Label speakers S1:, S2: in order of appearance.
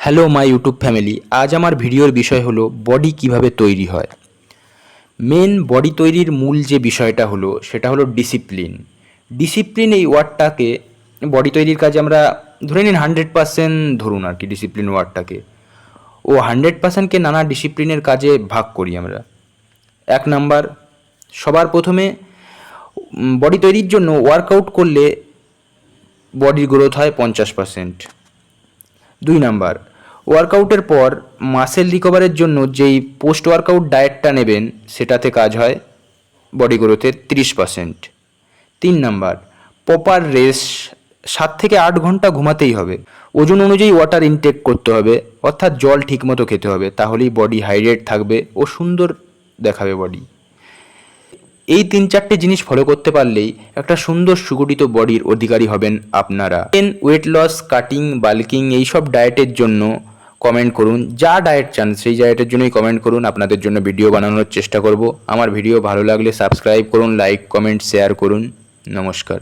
S1: Hello my YouTube family. আজ আমার ভিডিওর বিষয় হলো বডি কিভাবে তৈরি হয়। মেন বডি তৈরির মূল যে বিষয়টা হলো সেটা হলো ডিসিপ্লিন। ডিসিপ্লিন এই ওয়ার্ডটাকে বডি তৈরির কাজে আমরা ধরে নিন 100% ধরুন আর কি ডিসিপ্লিন ওয়ার্ডটাকে। ও 100%কে নানা ডিসিপ্লিনের কাজে ভাগ করি আমরা। 1 নাম্বার, সবার প্রথমে বডি তৈরির জন্য ওয়ার্কআউট করলে বডির গ্রোথ হয় 50%। 2 নাম্বার, ওয়ার্কআউটের পর মাসেল রিকভারের জন্য যেই পোস্ট ওয়ার্কআউট ডায়েটটা নেবেন সেটাতে কাজ হয় বডি গ্রোথের 30%। 3 নাম্বার, প্রপার রেস্ট, 7 থেকে 8 ঘন্টা ঘুমাতেই হবে। ওজন অনুযায়ী ওয়াটার ইনটেক করতে হবে, অর্থাৎ জল ঠিকমতো খেতে হবে, তাহলেই বডি হাইড্রেট থাকবে ও সুন্দর দেখাবে বডি। এই 3-4টে জিনিস ফলো করতে পারলেই একটা সুন্দর সুগঠিত বডির অধিকারী হবেন আপনারা। ওয়েট লস, কাটিং, বাল্কিং এইসব ডায়েটের জন্য কমেন্ট করুন। যা ডায়েট চান সেই ডায়েটের জন্যই কমেন্ট করুন, আপনাদের জন্য ভিডিও বানানোর চেষ্টা করব। আমার ভিডিও ভালো লাগলে সাবস্ক্রাইব করুন, লাইক, কমেন্ট, শেয়ার করুন। নমস্কার।